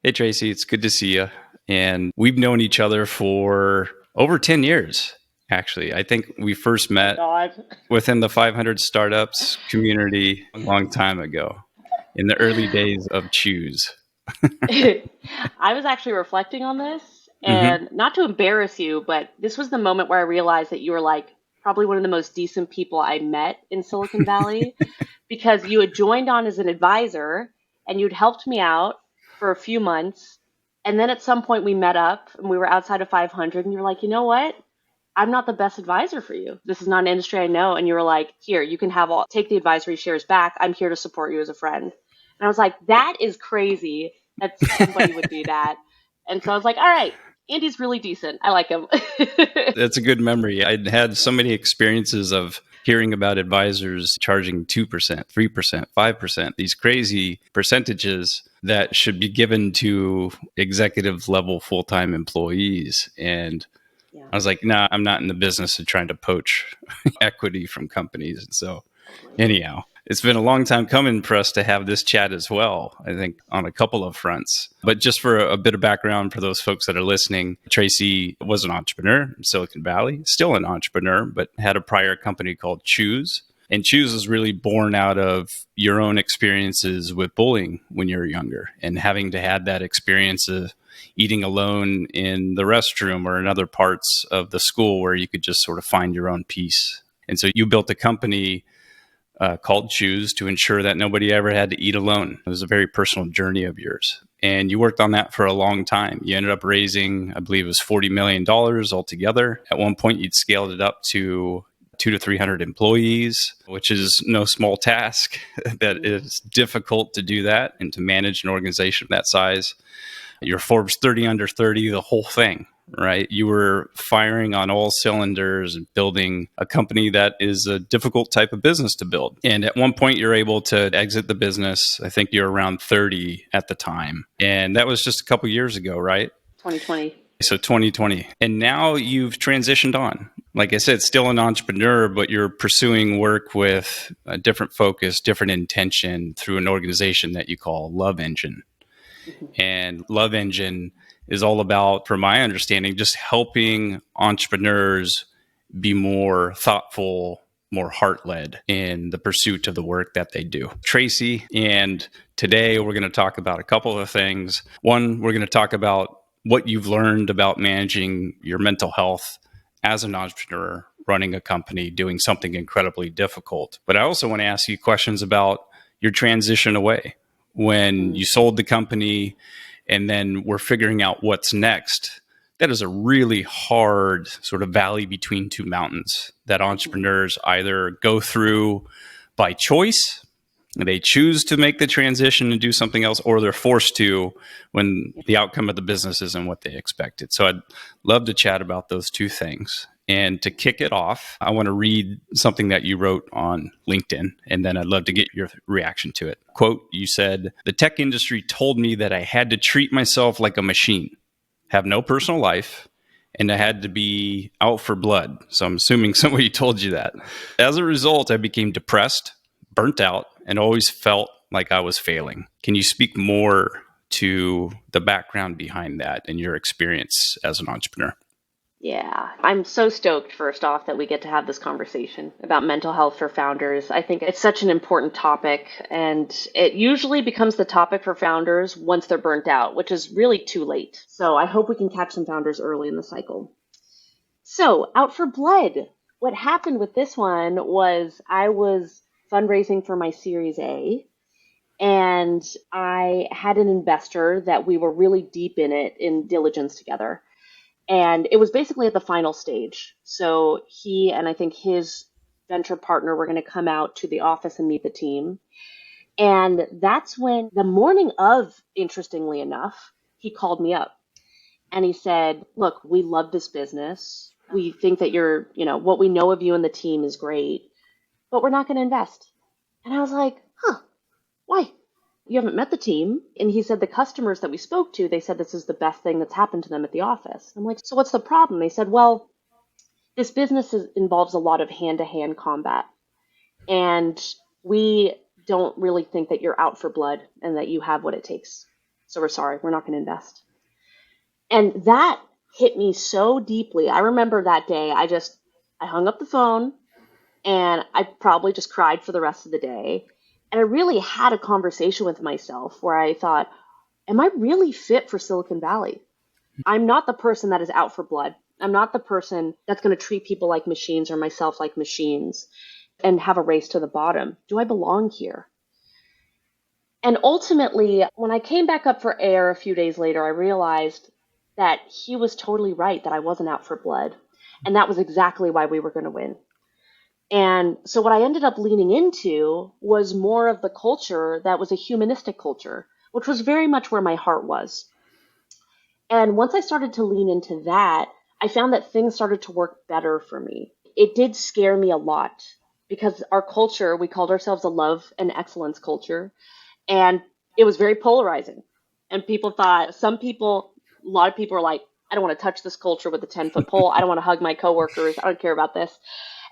Hey, Tracy, it's good to see you. And we've known each other for over 10 years, actually. I think we first Oh my met God. within the 500 startups community a long time ago in the early days of Choose. I was actually reflecting on this, Hmm. and not to embarrass you, but this was the moment where I realized that you were like probably one of the most decent people I met in Silicon Valley because you had joined on as an advisor and you'd helped me out for a few months. And then at some point we met up and we were outside of 500 and you were like, you know what? I'm not the best advisor for you. This is not an industry I know. And you were like, here, you can have take the advisory shares back. I'm here to support you as a friend. And I was like, that is crazy that somebody would do that. And so I was like, all right, Andy's really decent. I like him. That's a good memory. I'd had so many experiences of hearing about advisors charging 2%, 3%, 5%, these crazy percentages that should be given to executive level full time employees. And Yeah, I was like, nah, I'm not in the business of trying to poach equity from companies. And so, totally. anyhow, it's been a long time coming for us to have this chat as well, I think, on a couple of fronts. But just for a bit of background for those folks that are listening, Tracy was an entrepreneur in Silicon Valley, still an entrepreneur, but had a prior company called Choose. And Choose is really born out of your own experiences with bullying when you were younger and having to have that experience of eating alone in the restroom or in other parts of the school where you could just sort of find your own peace. And so you built a company called Choose to ensure that nobody ever had to eat alone. It was a very personal journey of yours. And you worked on that for a long time. You ended up raising, I believe it was $40 million altogether. At one point, you'd scaled it up to two to 300 employees, which is no small task. That is difficult to do that and to manage an organization of that size. Your Forbes 30 under 30, the whole thing, right? You were firing on all cylinders and building a company that is a difficult type of business to build. And at one point, you're able to exit the business. I think you're around 30 at the time. And that was just a couple years ago, right? 2020. So 2020. And now you've transitioned on. Like I said, still an entrepreneur, but you're pursuing work with a different focus, different intention through an organization that you call Love Engine. Mhm. And Love Engine is all about, from my understanding, just helping entrepreneurs be more thoughtful, more heart led in the pursuit of the work that they do. Tracy, and today we're going to talk about a couple of things. One, we're going to talk about what you've learned about managing your mental health as an entrepreneur, running a company, doing something incredibly difficult. But I also want to ask you questions about your transition away when Mm. you sold the company and then we're figuring out what's next. That is a really hard sort of valley between two mountains that Mhm. entrepreneurs either go through by choice, they choose to make the transition and do something else, or they're forced to when Yeah. the outcome of the business isn't what they expected. So I'd love to chat about those two things. And to kick it off, I want to read something that you wrote on LinkedIn, and then I'd love to get your reaction to it. Quote, you said, "The tech industry told me that I had to treat myself like a machine, have no personal life, and I had to be out for blood." So I'm assuming somebody told you that. As a result, I became depressed, burnt out, and always felt like I was failing. Can you speak more to the background behind that and your experience as an entrepreneur? Yeah, I'm so stoked, first off, that we get to have this conversation about mental health for founders. I think it's such an important topic, and it usually becomes the topic for founders once they're burnt out, which is really too late. So I hope we can catch some founders early in the cycle. So, Out for Blood. What happened with this one was I was fundraising for my Series A, and I had an investor that we were really deep in it in diligence together. And it was basically at the final stage. So he and I think his venture partner were going to come out to the office and meet the team. And that's when the morning of, interestingly enough, he called me up and he said, look, we love this business. We think that what we know of you and the team is great, but we're not going to invest. And I was like, huh, why? You haven't met the team. And he said the customers that we spoke to, they said this is the best thing that's happened to them at the office. I'm like, so what's the problem? They said, well, this involves a lot of hand to hand combat. And we don't really think that you're out for blood and that you have what it takes. So we're sorry, we're not going to invest. And that hit me so deeply. I remember that day, I hung up the phone and I probably just cried for the rest of the day. And I really had a conversation with myself where I thought, am I really fit for Silicon Valley? I'm not the person that is out for blood. I'm not the person that's going to treat people like machines or myself like machines and have a race to the bottom. Do I belong here? And ultimately, when I came back up for air a few days later, I realized that he was totally right, that I wasn't out for blood. And that was exactly why we were going to win. And so what I ended up leaning into was more of the culture that was a humanistic culture, which was very much where my heart was. And once I started to lean into that, I found that things started to work better for me. It did scare me a lot because our culture, we called ourselves a love and excellence culture, and it was very polarizing. And people thought, a lot of people were like, I don't want to touch this culture with a 10-foot pole. I don't want to hug my coworkers. I don't care about this.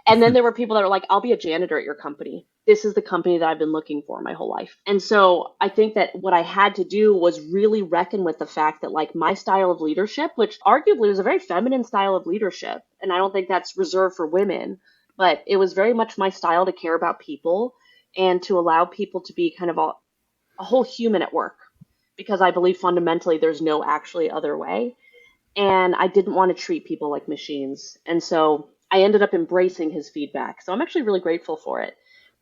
And then there were people that were like, I'll be a janitor at your company. This is the company that I've been looking for my whole life. And so I think that what I had to do was really reckon with the fact that like my style of leadership, which arguably was a very feminine style of leadership, and I don't think that's reserved for women, but it was very much my style to care about people and to allow people to be kind of a whole human at work, because I believe fundamentally there's no actually other way. And I didn't want to treat people like machines. And so I ended up embracing his feedback. So I'm actually really grateful for it.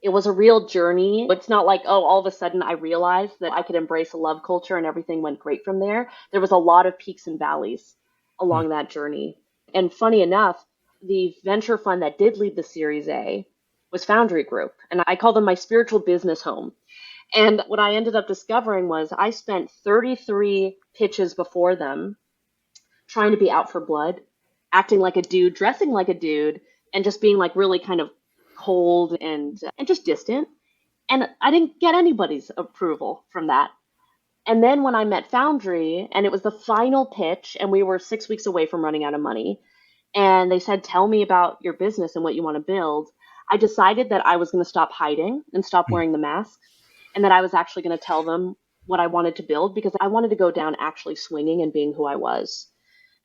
It was a real journey. It's not like, oh, all of a sudden I realized that I could embrace a love culture and everything went great from there. There was a lot of peaks and valleys along that journey. And funny enough, the venture fund that did lead the Series A was Foundry Group. And I call them my spiritual business home. And what I ended up discovering was I spent 33 pitches before them trying to be out for blood, acting like a dude, dressing like a dude, and just being like really kind of cold and just distant. And I didn't get anybody's approval from that. And then when I met Foundry, and it was the final pitch, and we were 6 weeks away from running out of money, and they said, tell me about your business and what you want to build, I decided that I was going to stop hiding and stop wearing the mask, and that I was actually going to tell them what I wanted to build, because I wanted to go down actually swinging and being who I was.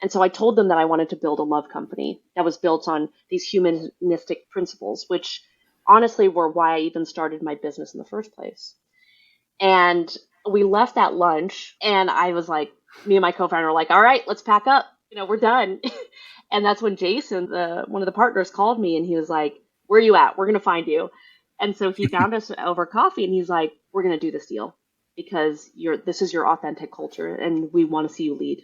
And so I told them that I wanted to build a love company that was built on these humanistic principles, which honestly were why I even started my business in the first place. And we left that lunch, and I was like, me and my co-founder were like, all right, let's pack up. We're done. And that's when Jason, one of the partners, called me, and he was like, where are you at? We're going to find you. And so he found us over coffee, and he's like, we're going to do this deal because this is your authentic culture, and we want to see you lead.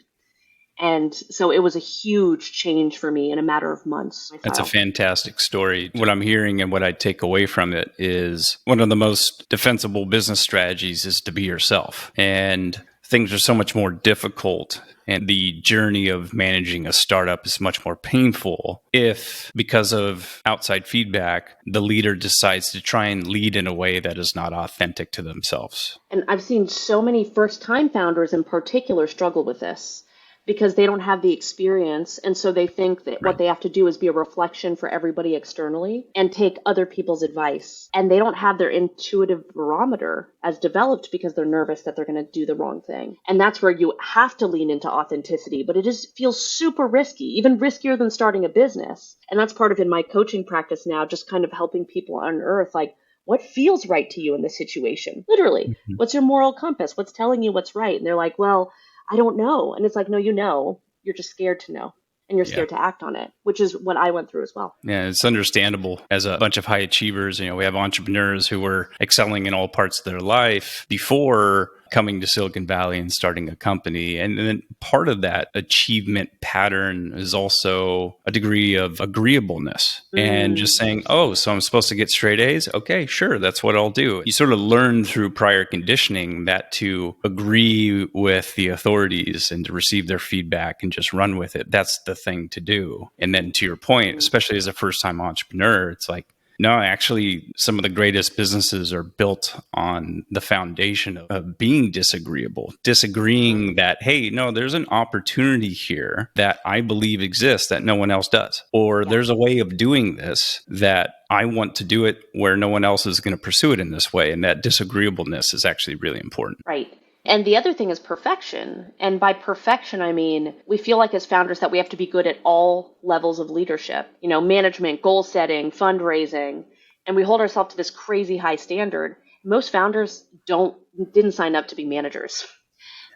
And so it was a huge change for me in a matter of months. That's a fantastic story. What I'm hearing and what I take away from it is one of the most defensible business strategies is to be yourself. And things are so much more difficult, and the journey of managing a startup is much more painful if, because of outside feedback, the leader decides to try and lead in a way that is not authentic to themselves. And I've seen so many first-time founders in particular struggle with this, because they don't have the experience. And so they think that what they have to do is be a reflection for everybody externally and take other people's advice. And they don't have their intuitive barometer as developed because they're nervous that they're going to do the wrong thing. And that's where you have to lean into authenticity, but it just feels super risky, even riskier than starting a business. And that's part of in my coaching practice now, just kind of helping people unearth like, what feels right to you in this situation? Literally, what's your moral compass? What's telling you what's right? And they're like, well, I don't know. And it's like, no, you're just scared to know. And you're scared to act on it, which is what I went through as well. Yeah, it's understandable. As a bunch of high achievers, we have entrepreneurs who were excelling in all parts of their life before coming to Silicon Valley and starting a company. And then part of that achievement pattern is also a degree of agreeableness and just saying, oh, so I'm supposed to get straight A's? Okay, sure, that's what I'll do. You sort of learn through prior conditioning that to agree with the authorities and to receive their feedback and just run with it. That's the thing to do. And then to your point, especially as a first-time entrepreneur, it's like, no, actually, some of the greatest businesses are built on the foundation of being disagreeable, disagreeing that, hey, no, there's an opportunity here that I believe exists that no one else does. Or there's a way of doing this that I want to do it where no one else is going to pursue it in this way. And that disagreeableness is actually really important. Right. And the other thing is perfection. And by perfection, I mean, we feel like as founders that we have to be good at all levels of leadership, management, goal setting, fundraising, and we hold ourselves to this crazy high standard. Most founders didn't sign up to be managers.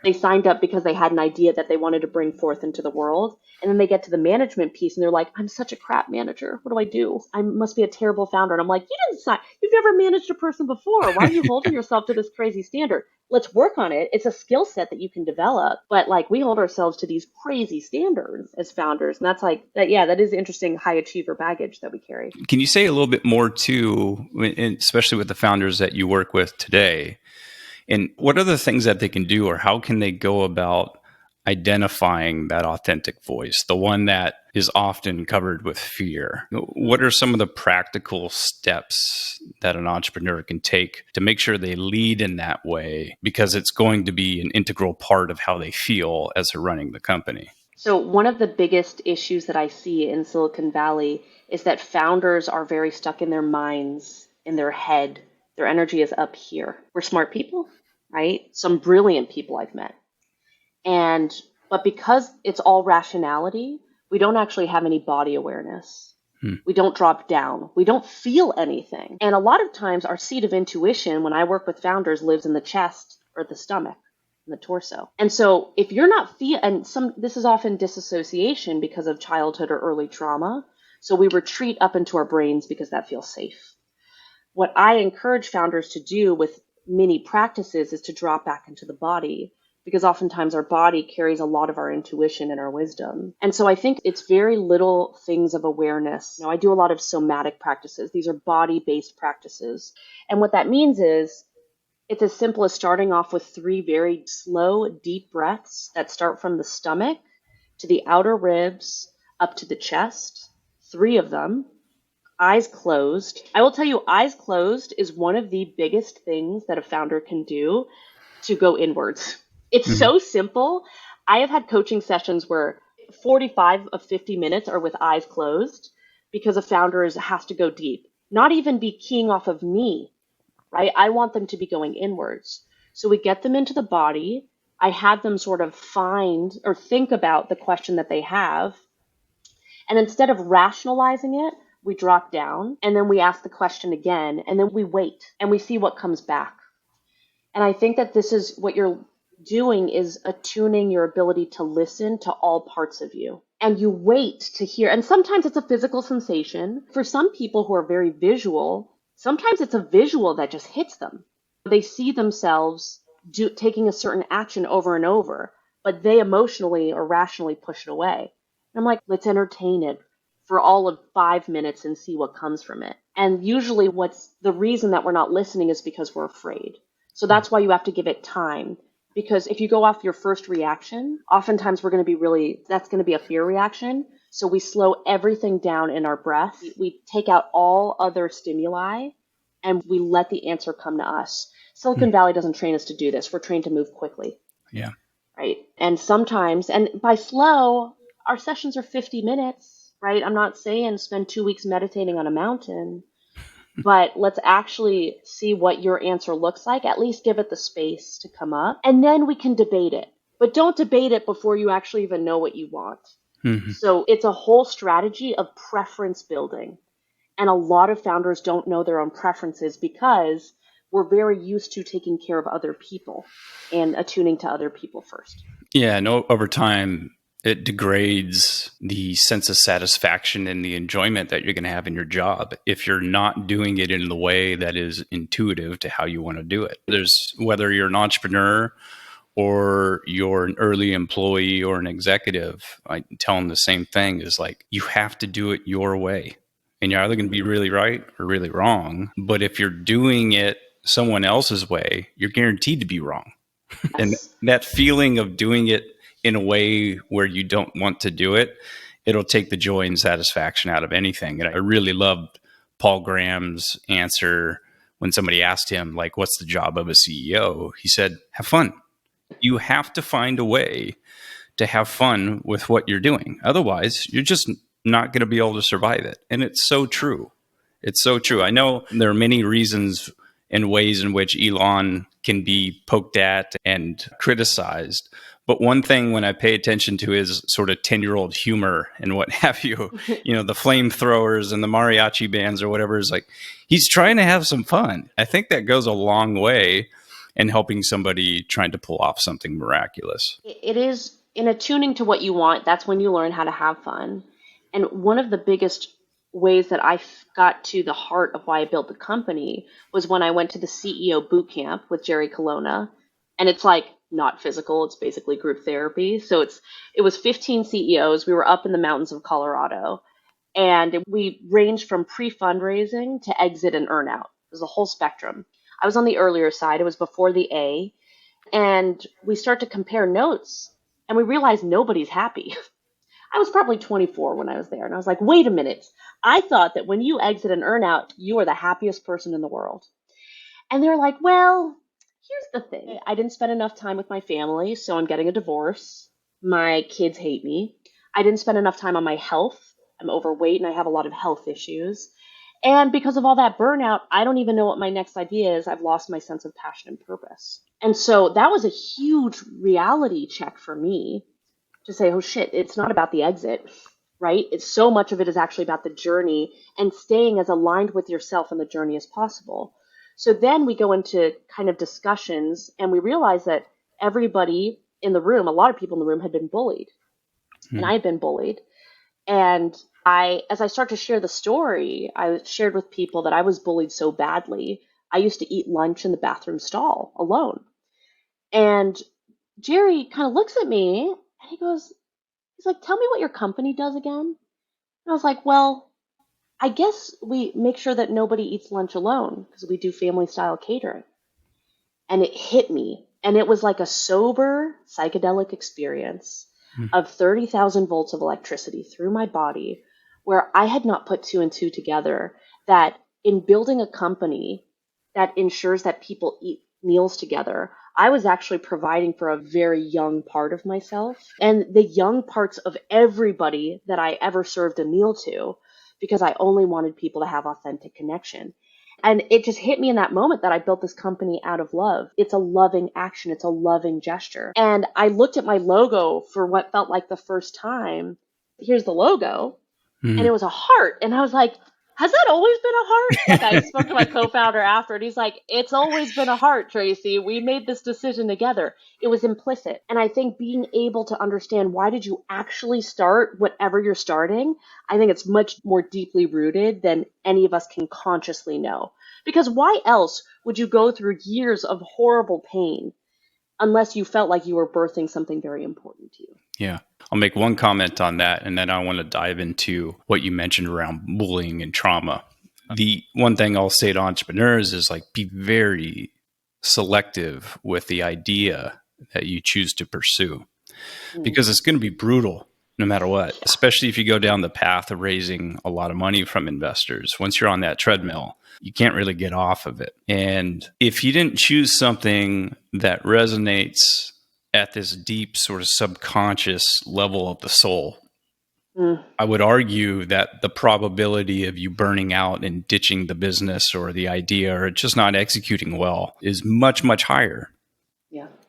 They signed up because they had an idea that they wanted to bring forth into the world. And then they get to the management piece and they're like, I'm such a crap manager. What do I do? I must be a terrible founder. And I'm like, you've never managed a person before. Why are you holding yourself to this crazy standard? Let's work on it. It's a skill set that you can develop. But like, we hold ourselves to these crazy standards as founders. And that's like, that is interesting high achiever baggage that we carry. Can you say a little bit more too, especially with the founders that you work with today? And what are the things that they can do, or how can they go about identifying that authentic voice, the one that is often covered with fear? What are some of the practical steps that an entrepreneur can take to make sure they lead in that way? Because it's going to be an integral part of how they feel as they're running the company. So one of the biggest issues that I see in Silicon Valley is that founders are very stuck in their minds, in their head. Their energy is up here. We're smart people, right? Some brilliant people I've met. But because it's all rationality, we don't actually have any body awareness. We don't drop down. We don't feel anything. And a lot of times our seat of intuition when I work with founders lives in the chest or the stomach, in the torso. And so if you're not this is often disassociation because of childhood or early trauma. So we retreat up into our brains because that feels safe. What I encourage founders to do with many practices is to drop back into the body, because oftentimes our body carries a lot of our intuition and our wisdom. And so I think it's very little things of awareness. I do a lot of somatic practices. These are body-based practices. And what that means is it's as simple as starting off with 3 very slow, deep breaths that start from the stomach to the outer ribs up to the chest, 3 of them. Eyes closed. I will tell you, eyes closed is one of the biggest things that a founder can do to go inwards. It's so simple. I have had coaching sessions where 45 of 50 minutes are with eyes closed because a founder has to go deep, not even be keying off of me, right? I want them to be going inwards. So we get them into the body. I have them sort of find or think about the question that they have. And instead of rationalizing it, we drop down and then we ask the question again, and then we wait and we see what comes back. And I think that this is what you're doing, is attuning your ability to listen to all parts of you. And you wait to hear. And sometimes it's a physical sensation. For some people who are very visual, sometimes it's a visual that just hits them. They see themselves taking a certain action over and over, but they emotionally or rationally push it away. And I'm like, let's entertain it for all of 5 minutes and see what comes from it. And usually what's the reason that we're not listening is because we're afraid. So that's why you have to give it time. Because if you go off your first reaction, oftentimes that's going to be a fear reaction. So we slow everything down in our breath. We take out all other stimuli and we let the answer come to us. Silicon Valley doesn't train us to do this. We're trained to move quickly. Yeah. Right. And sometimes, and by slow, our sessions are 50 minutes. Right? I'm not saying spend 2 weeks meditating on a mountain, but let's actually see what your answer looks like. At least give it the space to come up, and then we can debate it. But don't debate it before you actually even know what you want. So it's a whole strategy of preference building. And a lot of founders don't know their own preferences because we're very used to taking care of other people and attuning to other people first. Yeah, no, over time, it degrades the sense of satisfaction and the enjoyment that you're going to have in your job if you're not doing it in the way that is intuitive to how you want to do it. Whether you're an entrepreneur or you're an early employee or an executive, I tell them the same thing, is like, you have to do it your way. And you're either going to be really right or really wrong. But if you're doing it someone else's way, you're guaranteed to be wrong. Yes. And that feeling of doing it in a way where you don't want to do it, it'll take the joy and satisfaction out of anything. And I really loved Paul Graham's answer when somebody asked him, like, what's the job of a CEO? He said, have fun. You have to find a way to have fun with what you're doing. Otherwise, you're just not going to be able to survive it. And it's so true. It's so true. I know there are many reasons and ways in which Elon can be poked at and criticized. But one thing when I pay attention to his sort of 10-year-old humor and what have you, the flamethrowers and the mariachi bands or whatever, is like, he's trying to have some fun. I think that goes a long way in helping somebody trying to pull off something miraculous. It is in attuning to what you want. That's when you learn how to have fun. And one of the biggest ways that got to the heart of why I built the company was when I went to the CEO boot camp with Jerry Colonna. And it's like not physical, it's basically group therapy. So it was 15 CEOs. We were up in the mountains of Colorado. And we ranged from pre-fundraising to exit and earn out. It was a whole spectrum. I was on the earlier side. It was before the A. And we start to compare notes and we realize nobody's happy. I was probably 24 when I was there. And I was like, wait a minute. I thought that when you exit and earn out, you are the happiest person in the world. And they're like, well, here's the thing. I didn't spend enough time with my family, so I'm getting a divorce. My kids hate me. I didn't spend enough time on my health. I'm overweight and I have a lot of health issues. And because of all that burnout, I don't even know what my next idea is. I've lost my sense of passion and purpose. And so that was a huge reality check for me to say, oh shit, it's not about the exit, right? It's so much of it is actually about the journey and staying as aligned with yourself in the journey as possible. So then we go into kind of discussions and we realize that everybody in the room, a lot of people in the room had been bullied. And I had been bullied. And as I start to share the story, I shared with people that I was bullied so badly. I used to eat lunch in the bathroom stall alone. And Jerry kind of looks at me and he's like, tell me what your company does again. And I was like, well, I guess we make sure that nobody eats lunch alone because we do family style catering. And it hit me. And it was like a sober psychedelic experience of 30,000 volts of electricity through my body where I had not put two and two together, that in building a company that ensures that people eat meals together, I was actually providing for a very young part of myself and the young parts of everybody that I ever served a meal to, because I only wanted people to have authentic connection. And it just hit me in that moment that I built this company out of love. It's a loving action. It's a loving gesture. And I looked at my logo for what felt like the first time. Here's the logo. And it was a heart. And I was like, has that always been a heart? Like, I spoke to my co-founder after, and he's like, it's always been a heart, Tracy. We made this decision together. It was implicit. And I think being able to understand, why did you actually start whatever you're starting? I think it's much more deeply rooted than any of us can consciously know. Because why else would you go through years of horrible pain unless you felt like you were birthing something very important to you? Yeah. I'll make one comment on that, and then I want to dive into what you mentioned around bullying and trauma. The one thing I'll say to entrepreneurs is, like, be very selective with the idea that you choose to pursue, because it's going to be brutal no matter what, especially if you go down the path of raising a lot of money from investors. Once you're on that treadmill, you can't really get off of it. And if you didn't choose something that resonates at this deep sort of subconscious level of the soul, I would argue that the probability of you burning out and ditching the business or the idea or just not executing well is much, much higher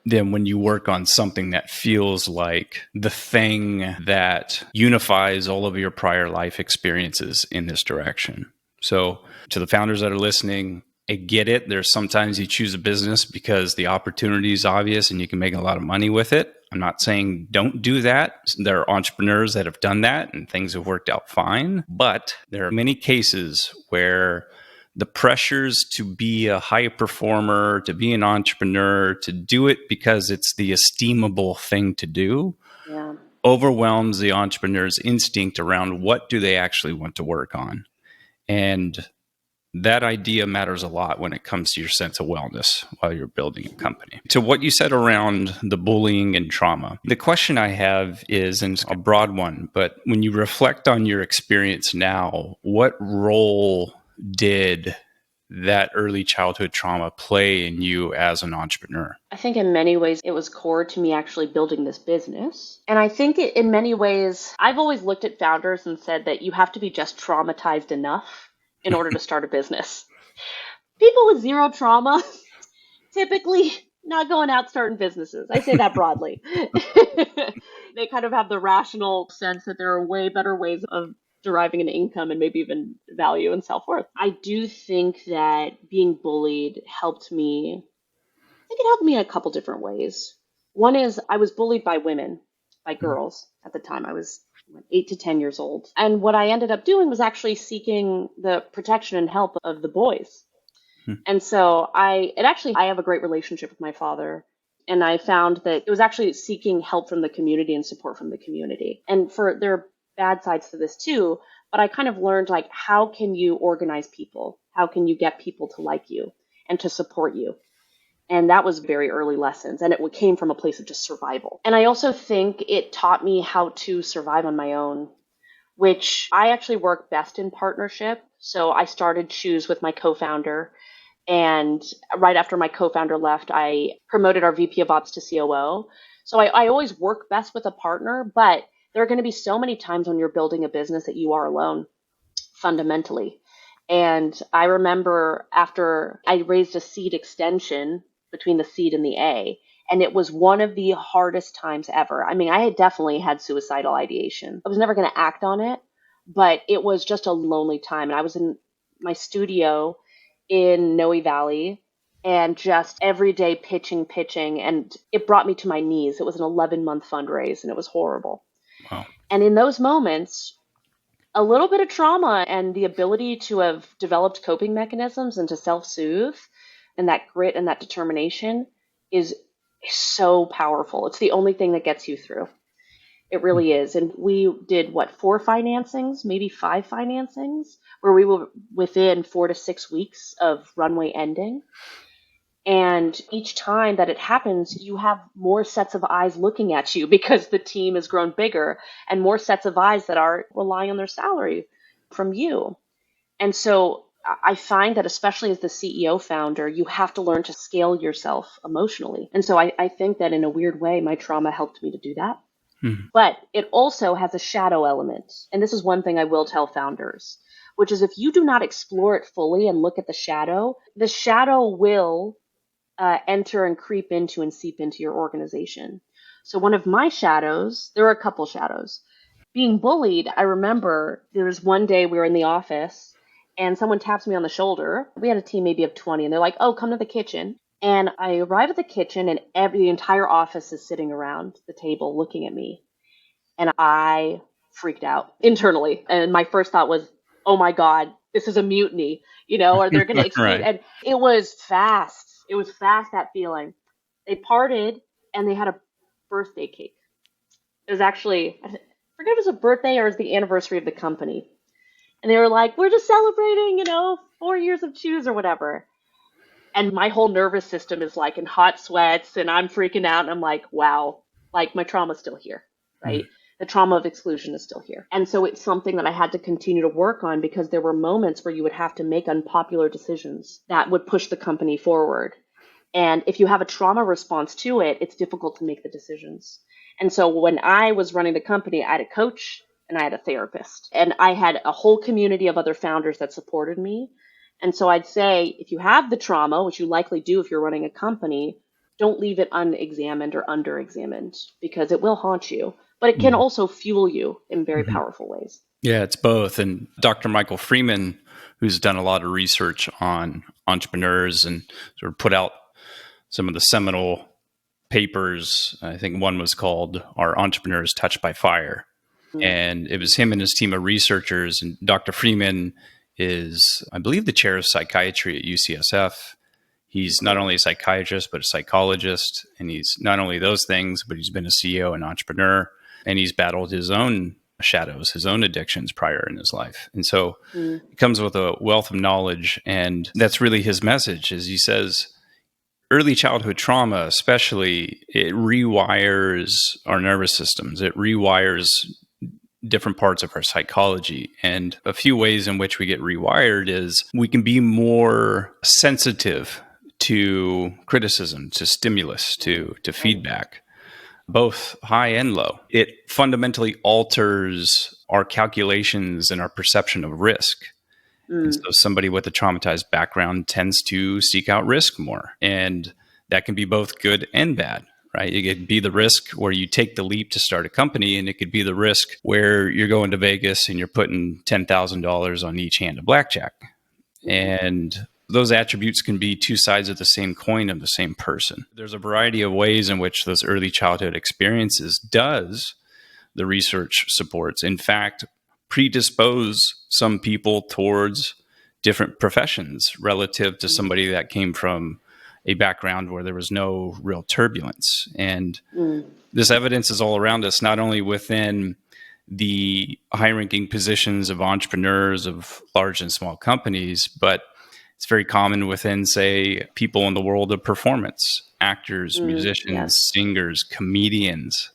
than when you work on something that feels like the thing that unifies all of your prior life experiences in this direction. So to the founders that are listening, I get it. There's sometimes you choose a business because the opportunity is obvious and you can make a lot of money with it. I'm not saying don't do that. There are entrepreneurs that have done that and things have worked out fine. But there are many cases where the pressures to be a high performer, to be an entrepreneur, to do it because it's the esteemable thing to do, overwhelms the entrepreneur's instinct around what do they actually want to work on. And that idea matters a lot when it comes to your sense of wellness while you're building a company. To what you said around the bullying and trauma, the question I have is, and it's a broad one, but when you reflect on your experience now, what role did that early childhood trauma play in you as an entrepreneur? I think in many ways it was core to me actually building this business. And I think in many ways, I've always looked at founders and said that you have to be just traumatized enough in order to start a business. People with zero trauma typically not going out starting businesses. I say that broadly. They kind of have the rational sense that there are way better ways of deriving an income and maybe even value and self-worth. I do think that being bullied helped me. I think it helped me in a couple different ways. One is I was bullied by women, by girls at the time. I was 8 to 10 years old. And what I ended up doing was actually seeking the protection and help of the boys. And so I have a great relationship with my father. And I found that it was actually seeking help from the community and support from the community. And there are bad sides to this too, but I kind of learned like, how can you organize people? How can you get people to like you and to support you? And that was very early lessons. And it came from a place of just survival. And I also think it taught me how to survive on my own, which I actually work best in partnership. So I started Choose with my co-founder. And right after my co-founder left, I promoted our VP of Ops to COO. So I always work best with a partner, but there are going to be so many times when you're building a business that you are alone, fundamentally. And I remember after I raised a seed extension between the seed and the A, and it was one of the hardest times ever. I mean, I had definitely had suicidal ideation. I was never going to act on it, but it was just a lonely time. And I was in my studio in Noe Valley and just every day pitching. And it brought me to my knees. It was an 11-month fundraise and it was horrible. Wow. And in those moments, a little bit of trauma and the ability to have developed coping mechanisms and to self-soothe and that grit and that determination is so powerful. It's the only thing that gets you through. It really is. And we did 4 financings, maybe 5 financings, where we were within 4 to 6 weeks of runway ending. And each time that it happens, you have more sets of eyes looking at you because the team has grown bigger and more sets of eyes that are relying on their salary from you. And so I find that especially as the CEO founder, you have to learn to scale yourself emotionally. And so I think that in a weird way, my trauma helped me to do that. But it also has a shadow element. And this is one thing I will tell founders, which is if you do not explore it fully and look at the shadow will enter and creep into and seep into your organization. So one of my shadows, there are a couple shadows. Being bullied, I remember there was one day we were in the office and someone taps me on the shoulder. We had a team maybe of 20 and they're like, oh, come to the kitchen. And I arrive at the kitchen and the entire office is sitting around the table looking at me. And I freaked out internally. And my first thought was, oh my God, this is a mutiny, or they're going to exclude. Right. And it was fast. It was fast, that feeling. They parted and they had a birthday cake. It was actually, I forget if it was a birthday or it was the anniversary of the company. And they were like, we're just celebrating, 4 years of Choose or whatever. And my whole nervous system is like in hot sweats and I'm freaking out. And I'm like, wow, like my trauma's still here, right? The trauma of exclusion is still here. And so it's something that I had to continue to work on because there were moments where you would have to make unpopular decisions that would push the company forward. And if you have a trauma response to it, it's difficult to make the decisions. And so when I was running the company, I had a coach and I had a therapist. And I had a whole community of other founders that supported me. And so I'd say, if you have the trauma, which you likely do if you're running a company, don't leave it unexamined or under-examined because it will haunt you. But it can also fuel you in very powerful ways. Yeah, it's both. And Dr. Michael Freeman, who's done a lot of research on entrepreneurs and sort of put out some of the seminal papers, I think one was called Are Entrepreneurs Touched by Fire? And it was him and his team of researchers. And Dr. Freeman is, I believe, the chair of psychiatry at UCSF. He's not only a psychiatrist, but a psychologist. And he's not only those things, but he's been a CEO and entrepreneur. And he's battled his own shadows, his own addictions prior in his life. And so it comes with a wealth of knowledge. And that's really his message, as he says, early childhood trauma, especially, it rewires our nervous systems. It rewires different parts of our psychology. And a few ways in which we get rewired is we can be more sensitive to criticism, to stimulus, to feedback, both high and low. It fundamentally alters our calculations and our perception of risk. And Mm. so somebody with a traumatized background tends to seek out risk more. And that can be both good and bad, right? It could be the risk where you take the leap to start a company, and it could be the risk where you're going to Vegas and you're putting $10,000 on each hand of blackjack. And those attributes can be two sides of the same coin of the same person. There's a variety of ways in which those early childhood experiences does, the research supports, in fact, predispose some people towards different professions relative to somebody that came from a background where there was no real turbulence. And Mm. this evidence is all around us, not only within the high-ranking positions of entrepreneurs of large and small companies, but it's very common within, say, people in the world of performance, actors, Mm. musicians, Yes. singers, comedians.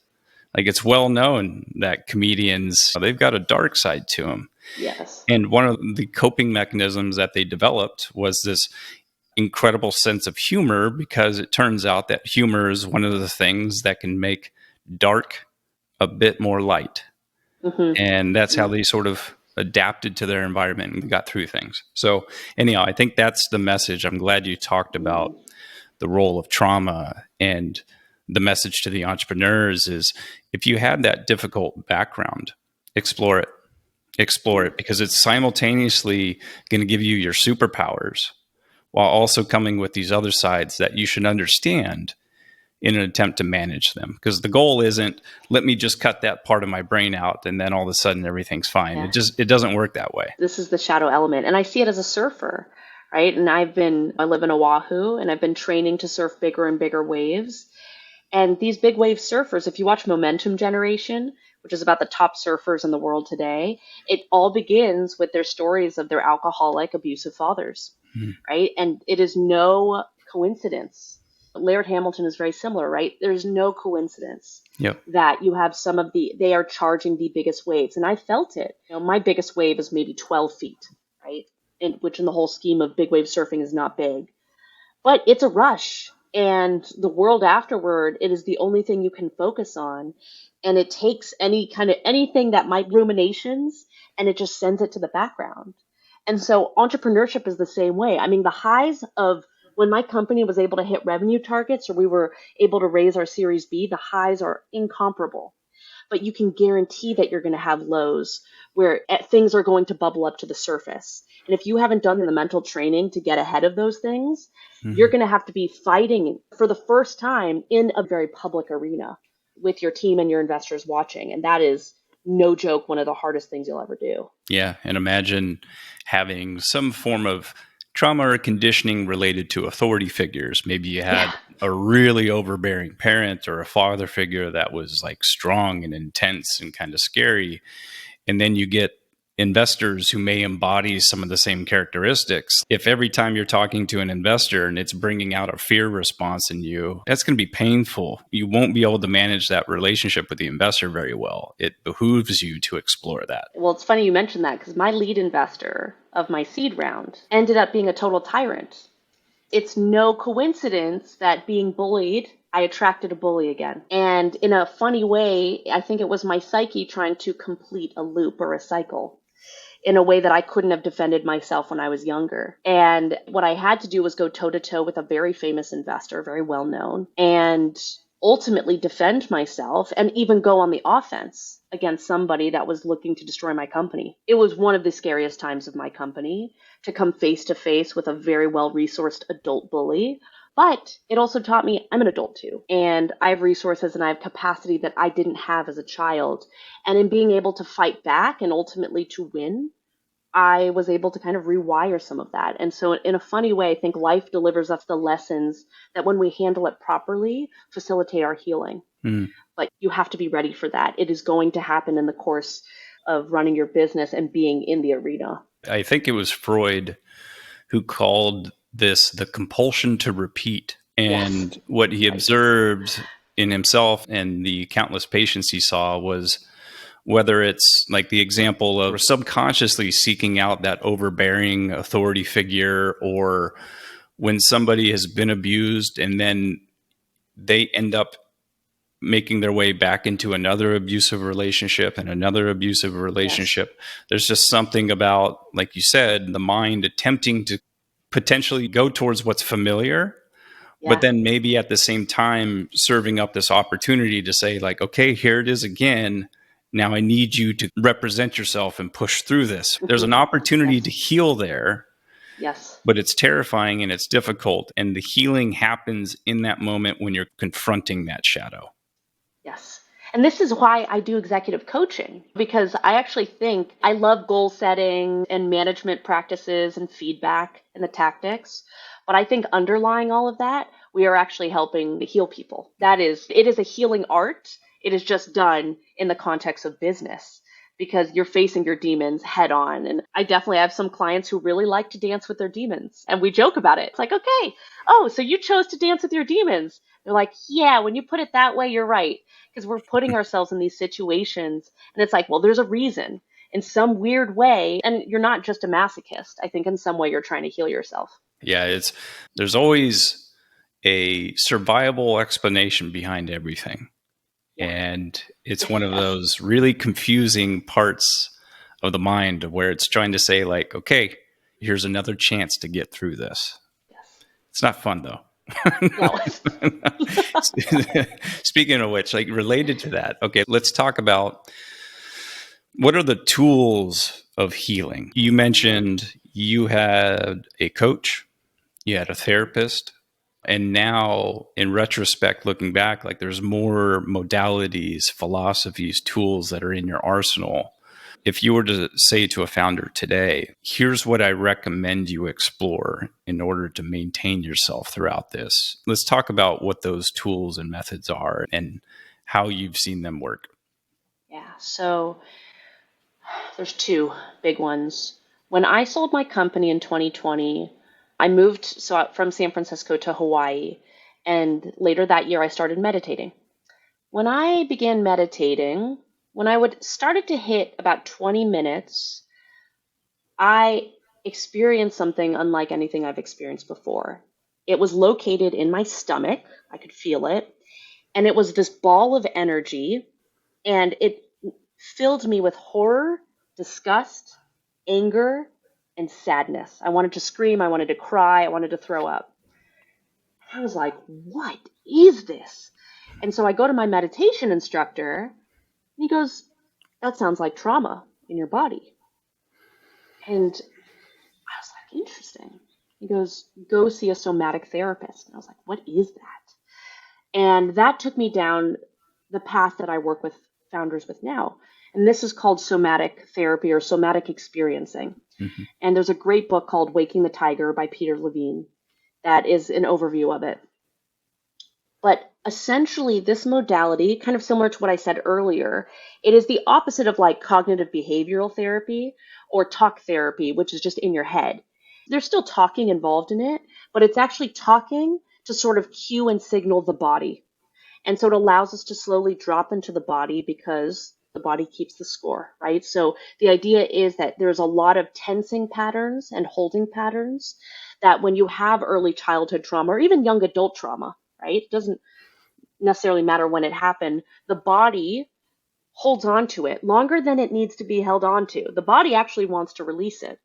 Like, it's well known that comedians, they've got a dark side to them. Yes. And one of the coping mechanisms that they developed was this incredible sense of humor, because it turns out that humor is one of the things that can make dark a bit more light. Mm-hmm. And that's how Mm. they sort of adapted to their environment and got through things. So anyhow, I think that's the message. I'm glad you talked about the role of trauma, and the message to the entrepreneurs is, if you had that difficult background, explore it. Explore it, because it's simultaneously going to give you your superpowers while also coming with these other sides that you should understand in an attempt to manage them. Because the goal isn't, let me just cut that part of my brain out and then all of a sudden everything's fine. Yeah. It doesn't work that way. This is the shadow element. And I see it as a surfer, right? And I live in Oahu, and I've been training to surf bigger and bigger waves. And these big wave surfers, if you watch Momentum Generation, which is about the top surfers in the world today, it all begins with their stories of their alcoholic, abusive fathers, right? And it is no coincidence. Laird Hamilton is very similar, right? There's no coincidence Yep. that you have they are charging the biggest waves. And I felt it. My biggest wave is maybe 12 feet, right? Which in the whole scheme of big wave surfing is not big. But it's a rush. And the world afterward, it is the only thing you can focus on. And it takes anything that might ruminations, and it just sends it to the background. And so entrepreneurship is the same way. I mean, the highs of when my company was able to hit revenue targets, or we were able to raise our Series B, the highs are incomparable. But you can guarantee that you're going to have lows where things are going to bubble up to the surface. And if you haven't done the mental training to get ahead of those things, you're going to have to be fighting for the first time in a very public arena with your team and your investors watching. And that is no joke, one of the hardest things you'll ever do. Yeah. And imagine having some form of trauma or conditioning related to authority figures. Maybe you had a really overbearing parent or a father figure that was like strong and intense and kind of scary. And then you get investors who may embody some of the same characteristics. If every time you're talking to an investor and it's bringing out a fear response in you, that's going to be painful. You won't be able to manage that relationship with the investor very well. It behooves you to explore that. Well, it's funny you mentioned that, because my lead investor of my seed round ended up being a total tyrant. It's no coincidence that being bullied, I attracted a bully again. And in a funny way, I think it was my psyche trying to complete a loop or a cycle in a way that I couldn't have defended myself when I was younger. And what I had to do was go toe to toe with a very famous investor, very well known, and ultimately defend myself and even go on the offense against somebody that was looking to destroy my company. It was one of the scariest times of my company to come face to face with a very well-resourced adult bully. But it also taught me I'm an adult too, and I have resources and I have capacity that I didn't have as a child. And in being able to fight back and ultimately to win, I was able to kind of rewire some of that. And so in a funny way, I think life delivers us the lessons that when we handle it properly, facilitate our healing. But you have to be ready for that. It is going to happen in the course of running your business and being in the arena. I think it was Freud who called this the compulsion to repeat. And Yes. what he observed in himself and the countless patients he saw was, whether it's like the example of subconsciously seeking out that overbearing authority figure, or when somebody has been abused and then they end up making their way back into another abusive relationship and another abusive Yes. relationship. There's just something about, like you said, the mind attempting to potentially go towards what's familiar, but Yeah. then maybe at the same time serving up this opportunity to say, like, okay, here it is again. Now I need you to represent yourself and push through this. There's Hmm. an opportunity to Yes. heal there, Yes. but it's terrifying and it's difficult. And the healing happens in that moment when you're confronting that shadow. Yes. And this is why I do executive coaching, because I actually think I love goal setting and management practices and feedback and the tactics. But I think underlying all of that, we are actually helping to heal people. It is a healing art. It is just done in the context of business because you're facing your demons head on. And I definitely have some clients who really like to dance with their demons. And we joke about it. It's like, okay, oh, so you chose to dance with your demons. They're like, yeah, when you put it that way, you're right, because we're putting ourselves in these situations and it's like, well, there's a reason in some weird way. And you're not just a masochist. I think in some way you're trying to heal yourself. Yeah, there's always a survivable explanation behind everything. Yeah. And it's one of Yes. those really confusing parts of the mind where it's trying to say, like, okay, here's another chance to get through this. Yes. It's not fun though. No. Speaking of which, like related to that, okay, let's talk about what are the tools of healing. You mentioned you had a coach, you had a therapist, and now in retrospect, looking back, like there's more modalities, philosophies, tools that are in your arsenal. If you were to say to a founder today, here's what I recommend you explore in order to maintain yourself throughout this, let's talk about what those tools and methods are and how you've seen them work. Yeah. So there's two big ones. When I sold my company in 2020, I moved from San Francisco to Hawaii. And later that year, I started meditating. When I began meditating, when I would started to hit about 20 minutes, I experienced something unlike anything I've experienced before. It was located in my stomach. I could feel it. And it was this ball of energy. And it filled me with horror, disgust, anger, and sadness. I wanted to scream. I wanted to cry. I wanted to throw up. I was like, what is this? And so I go to my meditation instructor, and he goes, that sounds like trauma in your body. And I was like, interesting. He goes, go see a somatic therapist. And I was like, what is that? And that took me down the path that I work with founders with now. And this is called somatic therapy or somatic experiencing. Mm-hmm. And there's a great book called Waking the Tiger by Peter Levine that is an overview of it. But essentially, this modality, kind of similar to what I said earlier, it is the opposite of like cognitive behavioral therapy or talk therapy, which is just in your head. There's still talking involved in it, but it's actually talking to sort of cue and signal the body. And so it allows us to slowly drop into the body because the body keeps the score, right? So the idea is that there's a lot of tensing patterns and holding patterns that when you have early childhood trauma or even young adult trauma, right? It doesn't necessarily matter when it happened. The body holds on to it longer than it needs to be held on to. The body actually wants to release it.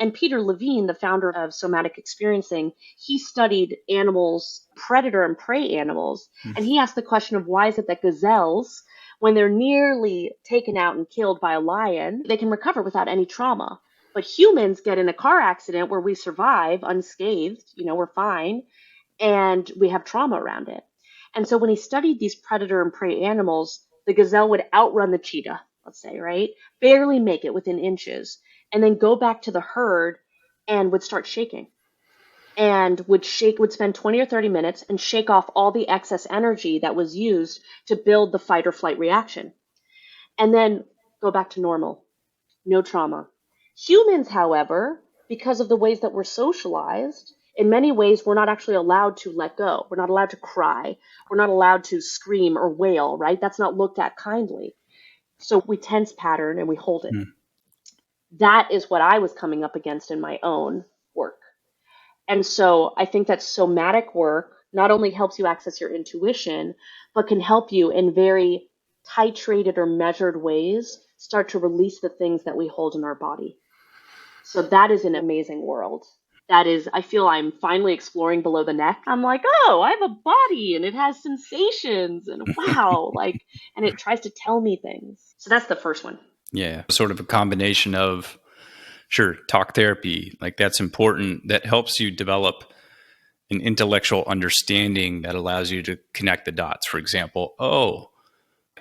And Peter Levine, the founder of somatic experiencing, he studied animals, predator and prey animals, and he asked the question of why is it that gazelles, when they're nearly taken out and killed by a lion, they can recover without any trauma. But humans get in a car accident where we survive unscathed, we're fine, and we have trauma around it. And so when he studied these predator and prey animals, the gazelle would outrun the cheetah, let's say, right? Barely make it within inches, and then go back to the herd and would start shaking and would spend 20 or 30 minutes and shake off all the excess energy that was used to build the fight or flight reaction. And then go back to normal. No trauma. Humans, however, because of the ways that we're socialized, in many ways, we're not actually allowed to let go. We're not allowed to cry. We're not allowed to scream or wail, right? That's not looked at kindly. So we tense pattern and we hold it. Mm. That is what I was coming up against in my own work. And so I think that somatic work not only helps you access your intuition, but can help you in very titrated or measured ways start to release the things that we hold in our body. So that is an amazing world. That is, I feel I'm finally exploring below the neck. I'm like, oh, I have a body and it has sensations and wow, like, and it tries to tell me things. So that's the first one. Yeah. Sort of a combination of, sure, talk therapy, like that's important. That helps you develop an intellectual understanding that allows you to connect the dots. For example, oh,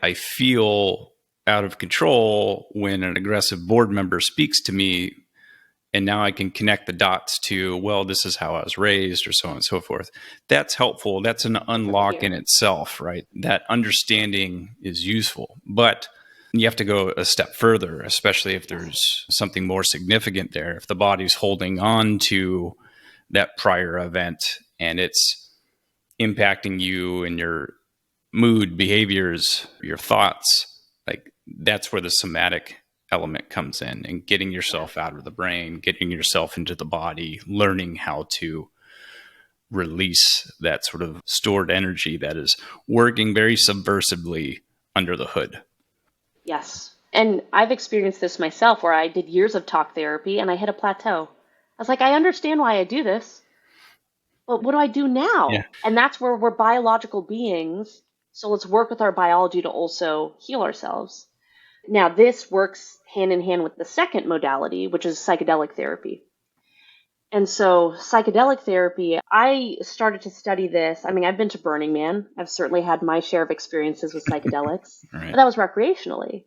I feel out of control when an aggressive board member speaks to me. And now I can connect the dots to, well, this is how I was raised, or so on and so forth. That's helpful. That's an unlock in itself, right? That understanding is useful. But you have to go a step further, especially if there's something more significant there. If the body's holding on to that prior event and it's impacting you and your mood, behaviors, your thoughts, like that's where the somatic element comes in, and getting yourself out of the brain, getting yourself into the body, learning how to release that sort of stored energy that is working very subversively under the hood. Yes. And I've experienced this myself where I did years of talk therapy and I hit a plateau. I was like, I understand why I do this, but what do I do Yeah. now? And that's where we're biological beings. So let's work with our biology to also heal ourselves. Now, this works hand in hand with the second modality, which is psychedelic therapy. And so, psychedelic therapy, I started to study this. I mean, I've been to Burning Man. I've certainly had my share of experiences with psychedelics, Right. but that was recreationally.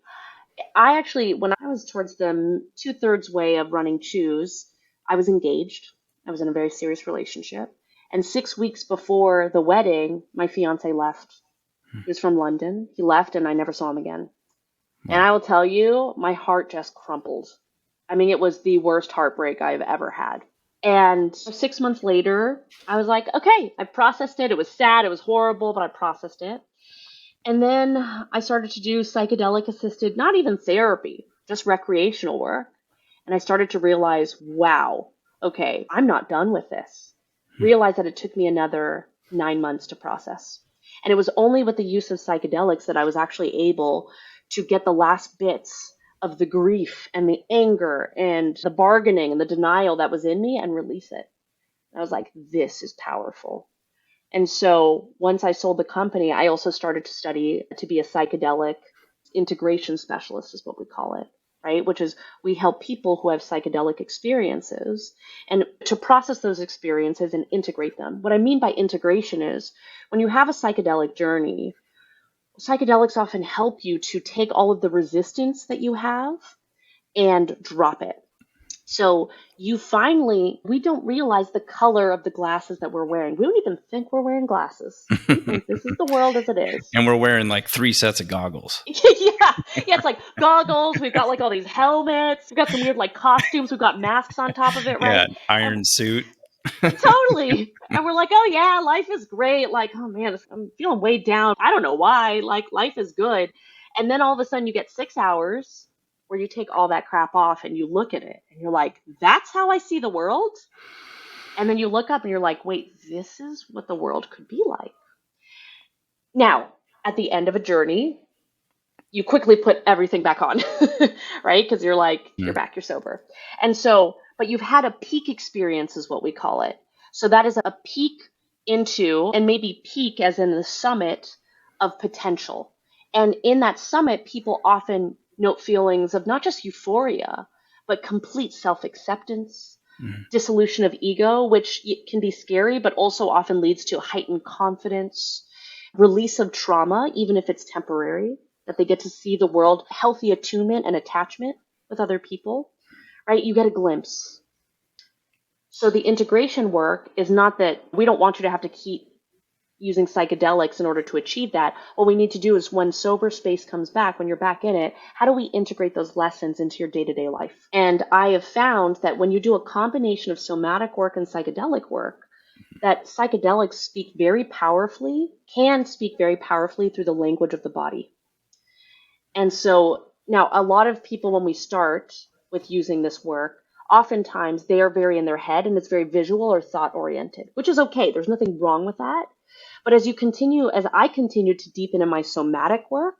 I actually, when I was towards the 2/3 way of running Choose, I was engaged. I was in a very serious relationship. And 6 weeks before the wedding, my fiance left. He was from London. He left, and I never saw him again. Wow. And I will tell you, my heart just crumpled. I mean, it was the worst heartbreak I've ever had. And 6 months later, I was like, okay, I processed it. It was sad. It was horrible, but I processed it. And then I started to do psychedelic assisted, not even therapy, just recreational work. And I started to realize, wow, okay, I'm not done with this. Realized that it took me another 9 months to process. And it was only with the use of psychedelics that I was actually able to get the last bits of the grief and the anger and the bargaining and the denial that was in me and release it. And I was like, this is powerful. And so once I sold the company, I also started to study to be a psychedelic integration specialist, is what we call it, right? Which is we help people who have psychedelic experiences and to process those experiences and integrate them. What I mean by integration is when you have a psychedelic journey, psychedelics often help you to take all of the resistance that you have and drop it. So we don't realize the color of the glasses that we're wearing. We don't even think we're wearing glasses. We think this is the world as it is. And we're wearing like 3 sets of goggles. Yeah, it's like goggles. We've got like all these helmets. We've got some weird like costumes. We've got masks on top of it, right? Yeah, iron suit. Totally. And we're like, oh yeah, life is great. Like, oh man, I'm feeling weighed down. I don't know why. Like, life is good. And then all of a sudden you get 6 hours where you take all that crap off and you look at it and you're like, that's how I see the world. And then you look up and you're like, wait, this is what the world could be like. Now, at the end of a journey, you quickly put everything back on, right? Because you're like, you're back, you're sober. And so, but you've had a peak experience is what we call it. So that is a peak into, and maybe peak as in the summit of potential. And in that summit, people often note feelings of not just euphoria, but complete self-acceptance, dissolution of ego, which can be scary, but also often leads to heightened confidence, release of trauma, even if it's temporary, that they get to see the world, healthy attunement and attachment with other people, right? You get a glimpse. So the integration work is not that we don't want you to have to keep using psychedelics in order to achieve that. What we need to do is when sober space comes back, when you're back in it, how do we integrate those lessons into your day-to-day life? And I have found that when you do a combination of somatic work and psychedelic work, that psychedelics can speak very powerfully through the language of the body. And so now a lot of people, when we start with using this work, oftentimes they are very in their head and it's very visual or thought oriented, which is okay. There's nothing wrong with that. But as I continue to deepen in my somatic work,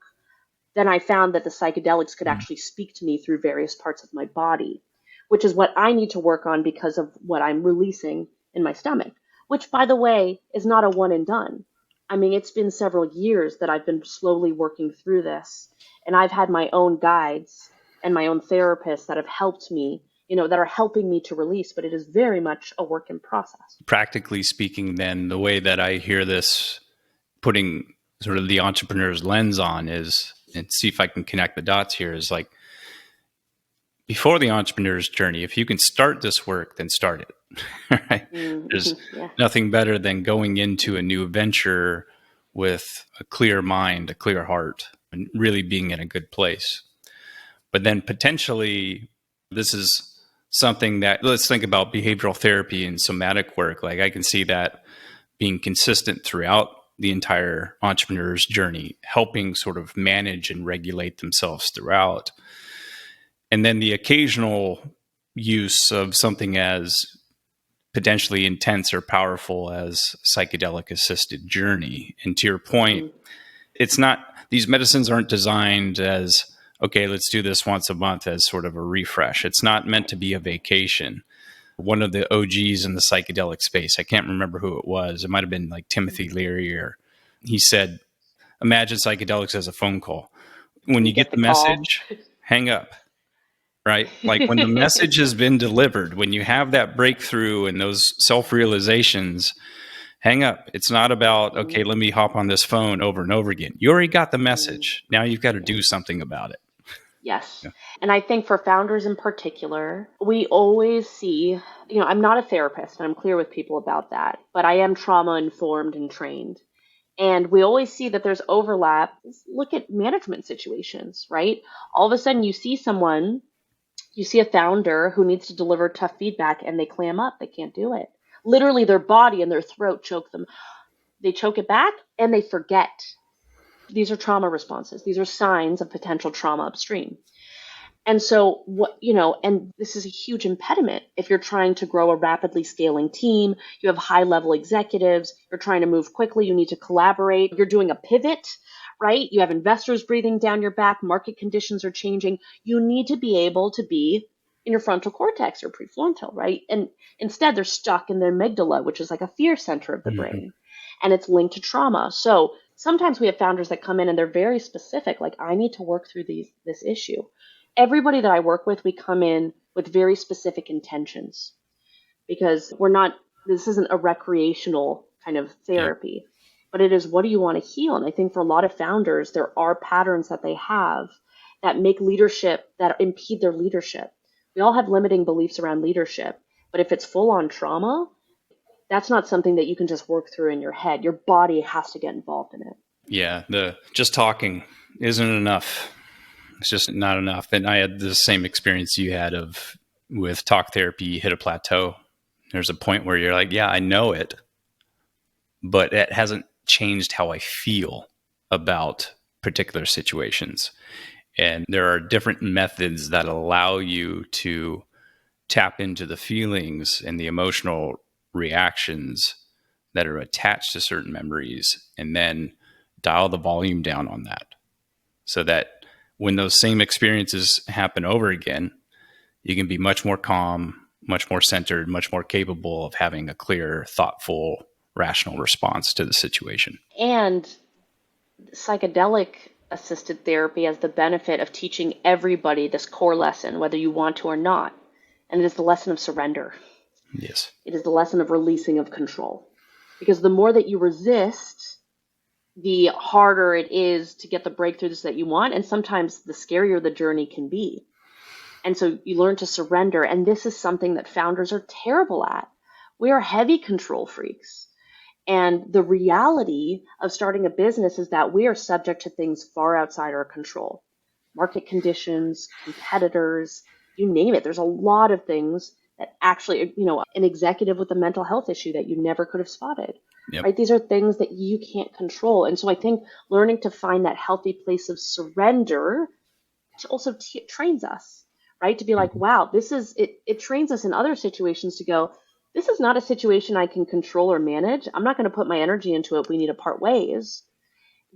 then I found that the psychedelics could actually speak to me through various parts of my body, which is what I need to work on because of what I'm releasing in my stomach, which, by the way, is not a one and done. I mean, it's been several years that I've been slowly working through this, and I've had my own guides and my own therapists that have helped me, that are helping me to release, but it is very much a work in process. Practically speaking, then, the way that I hear this, putting sort of the entrepreneur's lens on is, and see if I can connect the dots here, is like, before the entrepreneur's journey, if you can start this work, then start it. Right? There's nothing better than going into a new venture with a clear mind, a clear heart, and really being in a good place. But then potentially, this is something that, let's think about behavioral therapy and somatic work. Like, I can see that being consistent throughout the entire entrepreneur's journey, helping sort of manage and regulate themselves throughout. And then the occasional use of something as potentially intense or powerful as psychedelic assisted journey. And to your point, it's not, these medicines aren't designed as, okay, let's do this once a month as sort of a refresh. It's not meant to be a vacation. One of the OGs in the psychedelic space, I can't remember who it was. It might have been like Timothy Leary, or he said, imagine psychedelics as a phone call. When you get the message, hang up. Right? Like, when the message has been delivered, when you have that breakthrough and those self-realizations, hang up. It's not about, okay, let me hop on this phone over and over again. You already got the message. Now you've got to do something about it. Yes. Yeah. And I think for founders in particular, we always see, I'm not a therapist and I'm clear with people about that, but I am trauma informed and trained. And we always see that there's overlap. Look at management situations, right? All of a sudden you see a founder who needs to deliver tough feedback and they clam up. They can't do it. Literally, their body and their throat choke them. They choke it back and they forget. These are trauma responses. These are signs of potential trauma upstream. And so and this is a huge impediment. If you're trying to grow a rapidly scaling team, you have high level executives, you're trying to move quickly, you need to collaborate, you're doing a pivot, right? You have investors breathing down your back, market conditions are changing. You need to be able to be in your frontal cortex or prefrontal, right? And instead they're stuck in the amygdala, which is like a fear center of the brain, and it's linked to trauma. So sometimes we have founders that come in and they're very specific, like, I need to work through this issue. Everybody that I work with, we come in with very specific intentions, because this isn't a recreational kind of therapy, but it is, what do you want to heal? And I think for a lot of founders, there are patterns that they have that make leadership, that impede their leadership. We all have limiting beliefs around leadership, but if it's full on trauma, that's not something that you can just work through in your head. Your body has to get involved in it. Yeah, just talking isn't enough. It's just not enough. And I had the same experience you had with talk therapy. You hit a plateau. There's a point where you're like, yeah, I know it, but it hasn't changed how I feel about particular situations. And there are different methods that allow you to tap into the feelings and the emotional reactions that are attached to certain memories, and then dial the volume down on that, so that when those same experiences happen over again, you can be much more calm, much more centered, much more capable of having a clear, thoughtful, rational response to the situation. And psychedelic assisted therapy has the benefit of teaching everybody this core lesson, whether you want to or not. And it is the lesson of surrender. Yes. It is the lesson of releasing of control. Because the more that you resist, the harder it is to get the breakthroughs that you want. And sometimes the scarier the journey can be. And so you learn to surrender. And this is something that founders are terrible at. We are heavy control freaks. And the reality of starting a business is that we are subject to things far outside our control. Market conditions, competitors, you name it. There's a lot of things that actually, an executive with a mental health issue that you never could have spotted. Yep. Right? These are things that you can't control. And so I think learning to find that healthy place of surrender also trains us, right? To be like, wow, this is it. It trains us in other situations to go, this is not a situation I can control or manage. I'm not going to put my energy into it. We need to part ways.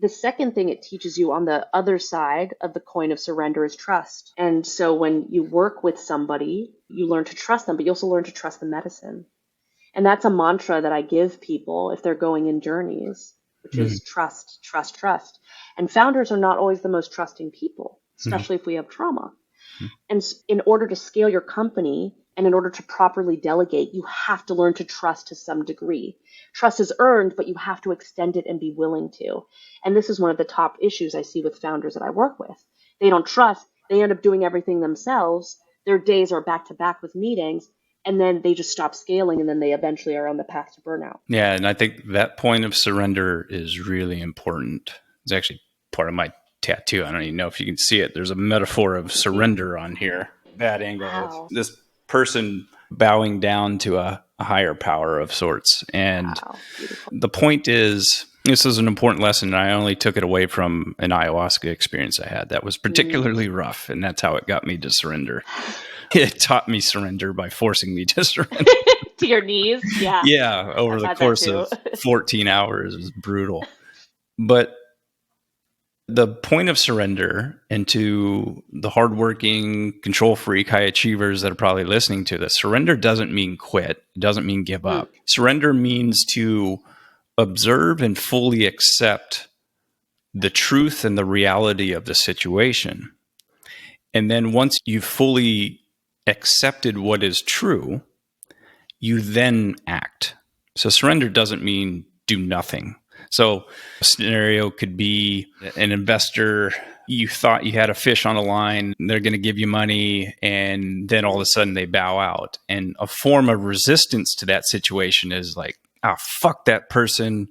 The second thing it teaches you on the other side of the coin of surrender is trust. And so when you work with somebody, you learn to trust them, but you also learn to trust the medicine. And that's a mantra that I give people if they're going in journeys, which Mhm. is trust, trust, trust. And founders are not always the most trusting people, Mhm. especially if we have trauma. And in order to scale your company and in order to properly delegate, you have to learn to trust to some degree. Trust is earned, but you have to extend it and be willing to. And this is one of the top issues I see with founders that I work with. They don't trust, they end up doing everything themselves. Their days are back to back with meetings, and then they just stop scaling, and then they eventually are on the path to burnout. Yeah, and I think that point of surrender is really important. It's actually part of my tattoo. I don't even know if you can see it. There's a metaphor of surrender on here. That angle of Wow. this person bowing down to a higher power of sorts. And Wow. Beautiful. the point is, this is an important lesson. And I only took it away from an ayahuasca experience I had that was particularly rough. And that's how it got me to surrender. It taught me surrender by forcing me to surrender. To your knees? Yeah. Yeah, over I've the had that course too. of 14 hours, it was brutal. But the point of surrender, and to the hardworking, control freak, high achievers that are probably listening to this, surrender doesn't mean quit. It doesn't mean give Mm. up. Surrender means to observe and fully accept the truth and the reality of the situation. And then once you've fully accepted what is true, you then act. So surrender doesn't mean do nothing. So a scenario could be an investor, you thought you had a fish on a line, they're going to give you money, and then all of a sudden they bow out. And a form of resistance to that situation is like, ah, fuck that person,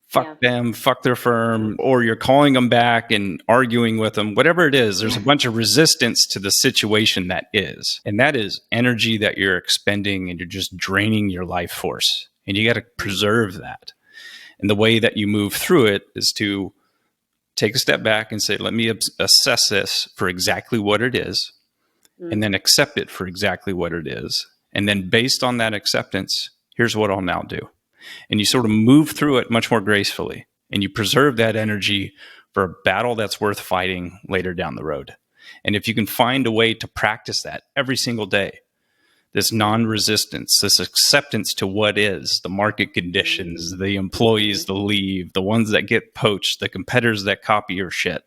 fuck Yeah. them, fuck their firm, or you're calling them back and arguing with them, whatever it is, there's a bunch of resistance to the situation that is. And that is energy that you're expending and you're just draining your life force. And you got to preserve that. And the way that you move through it is to take a step back and say, let me assess this for exactly what it is, and then accept it for exactly what it is. And then based on that acceptance, here's what I'll now do. And you sort of move through it much more gracefully, and you preserve that energy for a battle that's worth fighting later down the road. And if you can find a way to practice that every single day, this non-resistance, this acceptance to what is, the market conditions, the employees that leave, the ones that get poached, the competitors that copy your shit.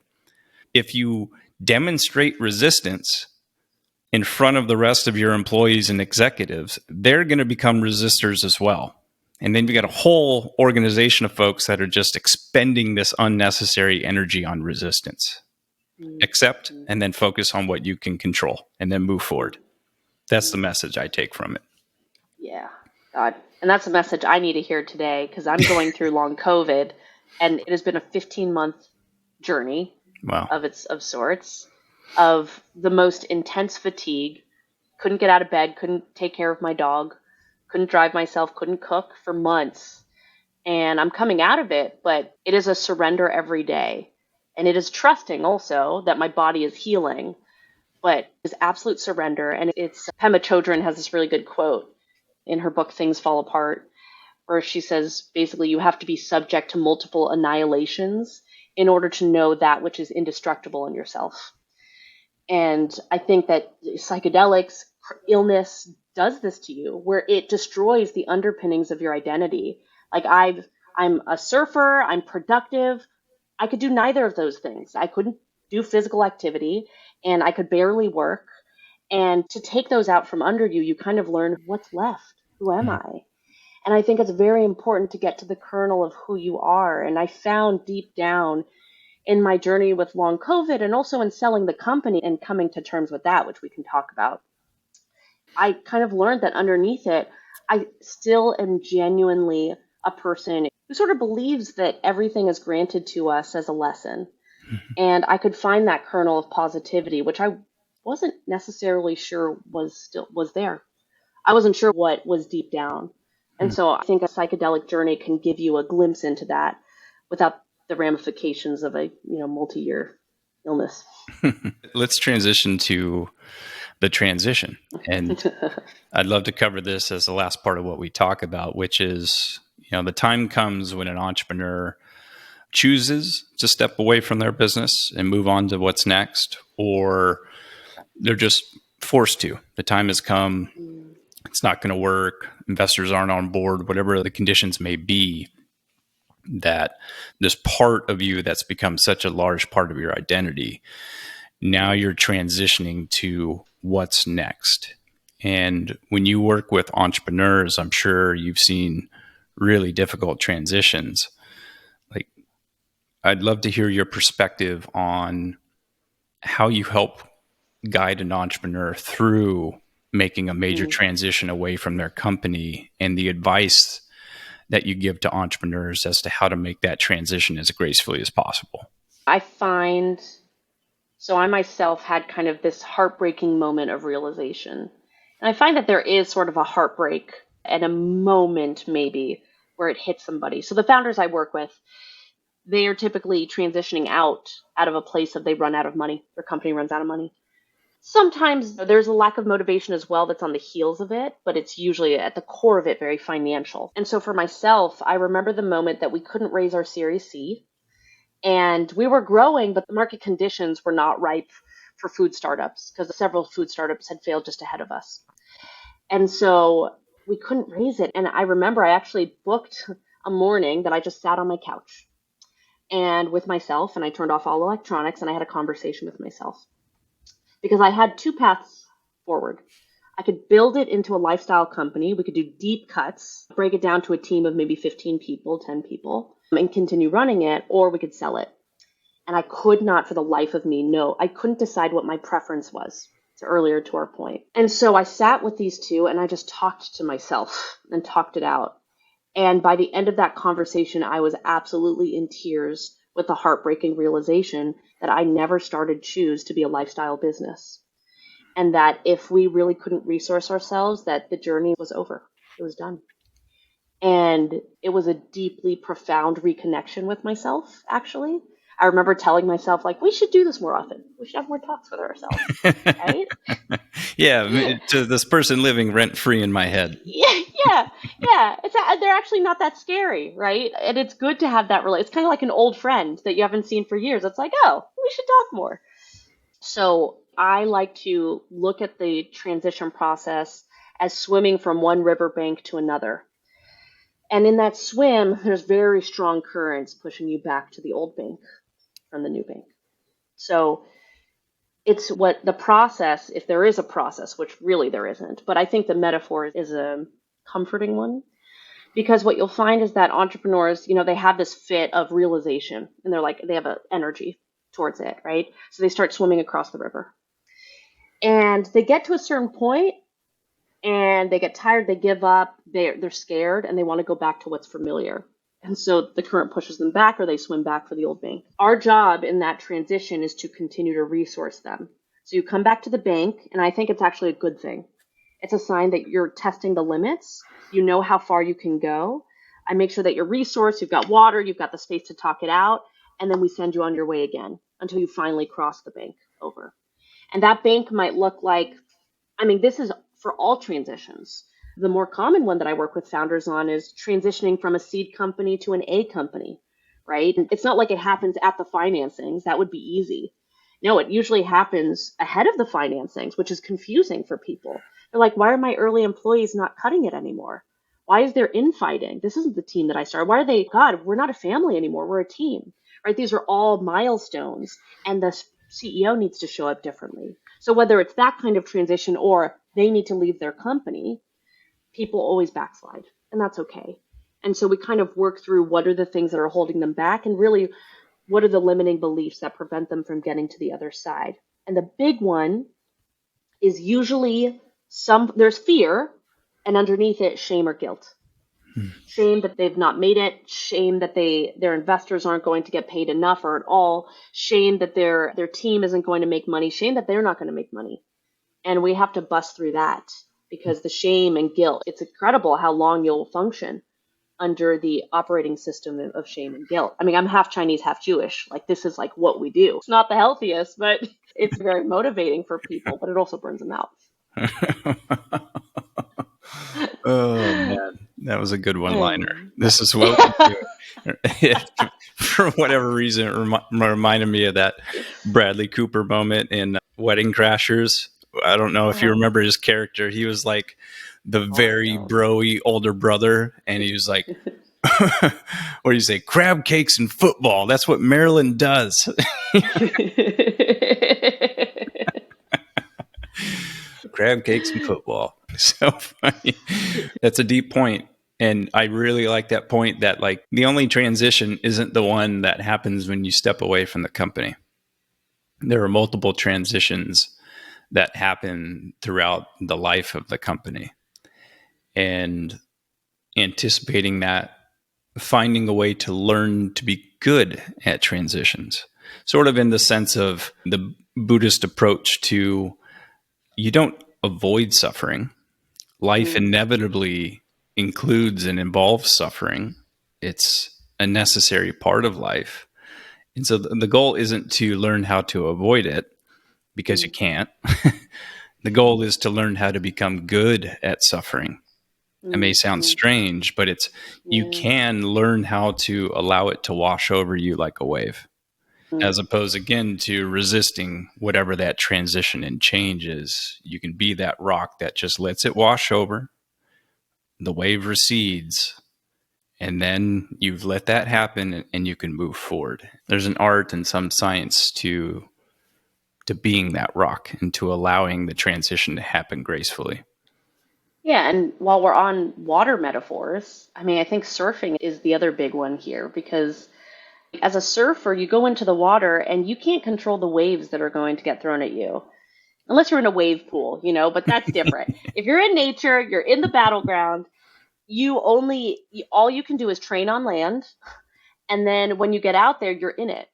If you demonstrate resistance in front of the rest of your employees and executives, they're going to become resistors as well. And then you got a whole organization of folks that are just expending this unnecessary energy on resistance. Accept and then focus on what you can control and then move forward. That's the message I take from it. Yeah, God. And that's a message I need to hear today because I'm going through long COVID, and it has been a 15-month journey Wow. of sorts, of the most intense fatigue. Couldn't get out of bed, couldn't take care of my dog, couldn't drive myself, couldn't cook for months. And I'm coming out of it, but it is a surrender every day. And it is trusting also that my body is healing, but it's absolute surrender. And it's Pema Chodron has this really good quote in her book, Things Fall Apart, where she says basically you have to be subject to multiple annihilations in order to know that which is indestructible in yourself. And I think that psychedelics, illness does this to you, where it destroys the underpinnings of your identity. Like I'm a surfer, I'm productive. I could do neither of those things. I couldn't do physical activity, and I could barely work. And to take those out from under you, you kind of learn what's left. Who am I? And I think it's very important to get to the kernel of who you are. And I found deep down in my journey with long COVID and also in selling the company and coming to terms with that, which we can talk about, I kind of learned that underneath it, I still am genuinely a person who sort of believes that everything is granted to us as a lesson. And I could find that kernel of positivity, which I wasn't necessarily sure was there. I wasn't sure what was deep down. And so I think a psychedelic journey can give you a glimpse into that without the ramifications of a multi-year illness. Let's transition to the transition. And I'd love to cover this as the last part of what we talk about, which is, the time comes when an entrepreneur chooses to step away from their business and move on to what's next, or they're just forced to. The time has come. It's not going to work. Investors aren't on board, whatever the conditions may be, that this part of you that's become such a large part of your identity, now you're transitioning to what's next. And when you work with entrepreneurs, I'm sure you've seen really difficult transitions. Like, I'd love to hear your perspective on how you help guide an entrepreneur through making a major transition away from their company, and the advice that you give to entrepreneurs as to how to make that transition as gracefully as possible. So I myself had kind of this heartbreaking moment of realization. And I find that there is sort of a heartbreak and a moment maybe where it hits somebody. So the founders I work with, they are typically transitioning out of a place of they run out of money. Their company runs out of money. Sometimes there's a lack of motivation as well that's on the heels of it, but it's usually at the core of it very financial. And so for myself, I remember the moment that we couldn't raise our Series C, and we were growing, but the market conditions were not ripe for food startups because several food startups had failed just ahead of us. And so we couldn't raise it. And I remember I actually booked a morning that I just sat on my couch and with myself, and I turned off all electronics, and I had a conversation with myself. Because I had two paths forward. I could build it into a lifestyle company. We could do deep cuts, break it down to a team of maybe 15 people, 10 people, and continue running it, or we could sell it. And I could not for the life of me know. I couldn't decide what my preference was, to earlier to our point. And so I sat with these two and I just talked to myself and talked it out. And by the end of that conversation, I was absolutely in tears with the heartbreaking realization that I never started Choose to be a lifestyle business. And that if we really couldn't resource ourselves, that the journey was over. It was done. And it was a deeply profound reconnection with myself, actually. I remember telling myself, like, we should do this more often. We should have more talks with ourselves, right? Yeah, to this person living rent-free in my head. Yeah. They're actually not that scary, right? And it's good to have that It's kind of like an old friend that you haven't seen for years. It's like, oh, we should talk more. So I like to look at the transition process as swimming from one riverbank to another. And in that swim, there's very strong currents pushing you back to the old bank from the new bank. So it's what the process, if there is a process, which really there isn't, but I think the metaphor is a comforting one, because what you'll find is that entrepreneurs, they have this fit of realization, and they have an energy towards it, right? So they start swimming across the river, and they get to a certain point, and they get tired, they give up, they're scared, and they want to go back to what's familiar. And so the current pushes them back, or they swim back for the old bank. Our job in that transition is to continue to resource them. So you come back to the bank, and I think it's actually a good thing. It's a sign that you're testing the limits. You know how far you can go. I make sure that you're resourced, you've got water, you've got the space to talk it out, and then we send you on your way again until you finally cross the bank over. And that bank might look like, this is for all transitions. The more common one that I work with founders on is transitioning from a seed company to an A company, right? And it's not like it happens at the financings. That would be easy. No, it usually happens ahead of the financings, which is confusing for people. They're like, why are my early employees not cutting it anymore? Why is there infighting? This isn't the team that I started. Why are they, God, we're not a family anymore. We're a team, right? These are all milestones, and the CEO needs to show up differently. So whether it's that kind of transition or they need to leave their company, people always backslide, and that's okay. And so we kind of work through what are the things that are holding them back, and really what are the limiting beliefs that prevent them from getting to the other side. And the big one is usually there's fear, and underneath it, shame or guilt. Shame that they've not made it, shame that their investors aren't going to get paid enough or at all, shame that their team isn't going to make money, shame that they're not going to make money. And we have to bust through that, because the shame and guilt, it's incredible how long you'll function under the operating system of shame and guilt. I mean, I'm half Chinese, half Jewish. Like, this is like what we do. It's not the healthiest, but it's very motivating for people, but it also burns them out. Oh man, that was a good one-liner. This is welcome to, for whatever reason, it reminded me of that Bradley Cooper moment in Wedding Crashers. I don't know if you remember his character. He was like the very bro-y older brother, and he was like, what do you say? Crab cakes and football. That's what Maryland does. Crab cakes and football. So funny. That's a deep point. And I really like that point that like the only transition isn't the one that happens when you step away from the company. There are multiple transitions that happen throughout the life of the company. And anticipating that, finding a way to learn to be good at transitions, sort of in the sense of the Buddhist approach to you don't avoid suffering. Life inevitably includes and involves suffering. It's a necessary part of life. And so the goal isn't to learn how to avoid it because you can't. The goal is to learn how to become good at suffering. It may sound strange, but it's you can learn how to allow it to wash over you like a wave, as opposed again to resisting whatever that transition and change is. You can be that rock that just lets it wash over. The wave recedes, and then you've let that happen and you can move forward. There's an art and some science to being that rock and to allowing the transition to happen gracefully. Yeah, and while we're on water metaphors, I mean, I think surfing is the other big one here because as a surfer, you go into the water and you can't control the waves that are going to get thrown at you. Unless you're in a wave pool, but that's different. If you're in nature, you're in the battleground, all you can do is train on land. And then when you get out there, you're in it.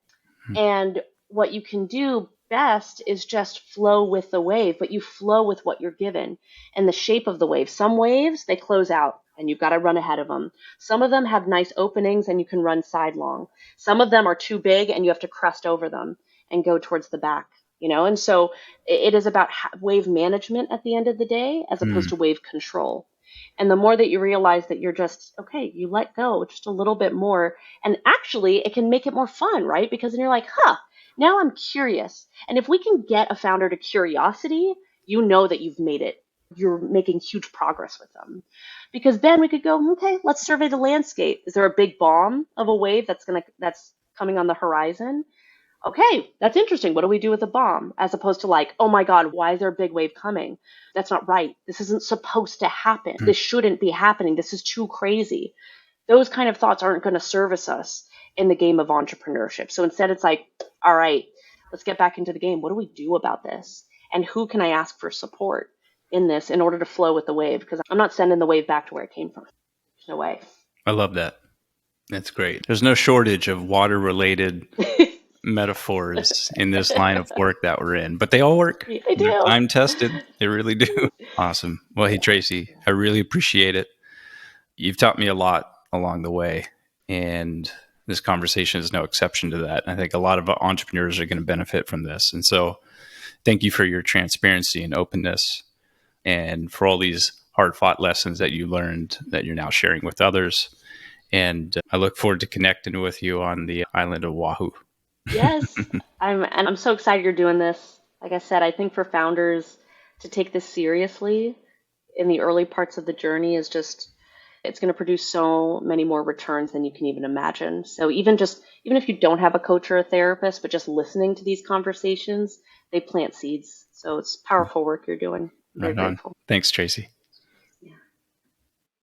And what you can do best is just flow with the wave, but you flow with what you're given and the shape of the wave. Some waves, they close out and you've got to run ahead of them. Some of them have nice openings and you can run sidelong. Some of them are too big and you have to crest over them and go towards the back, And so it is about wave management at the end of the day, as opposed to wave control. And the more that you realize that you're just, okay, you let go just a little bit more. And actually, it can make it more fun, right? Because then you're like, now I'm curious. And if we can get a founder to curiosity, you know that you've made it. You're making huge progress with them. Because then we could go, okay, let's survey the landscape. Is there a big bomb of a wave that's coming on the horizon? Okay, that's interesting. What do we do with a bomb? As opposed to like, oh my God, why is there a big wave coming? That's not right. This isn't supposed to happen. This shouldn't be happening. This is too crazy. Those kind of thoughts aren't going to service us in the game of entrepreneurship. So instead it's like, all right, let's get back into the game. What do we do about this? And who can I ask for support in this in order to flow with the wave? Because I'm not sending the wave back to where it came from. There's no way. I love that. That's great. There's no shortage of water-related metaphors in this line of work that we're in, but they all work. They do. They're time tested. They really do. Awesome. Well, hey, Tracy, I really appreciate it. You've taught me a lot along the way, and this conversation is no exception to that. I think a lot of entrepreneurs are going to benefit from this. And so thank you for your transparency and openness and for all these hard-fought lessons that you learned that you're now sharing with others. And I look forward to connecting with you on the island of Oahu. Yes, I'm so excited you're doing this. Like I said, I think for founders to take this seriously in the early parts of the journey is just, it's going to produce so many more returns than you can even imagine. So even if you don't have a coach or a therapist, but just listening to these conversations, they plant seeds. So it's powerful work you're doing. I'm very grateful. Thanks, Tracy.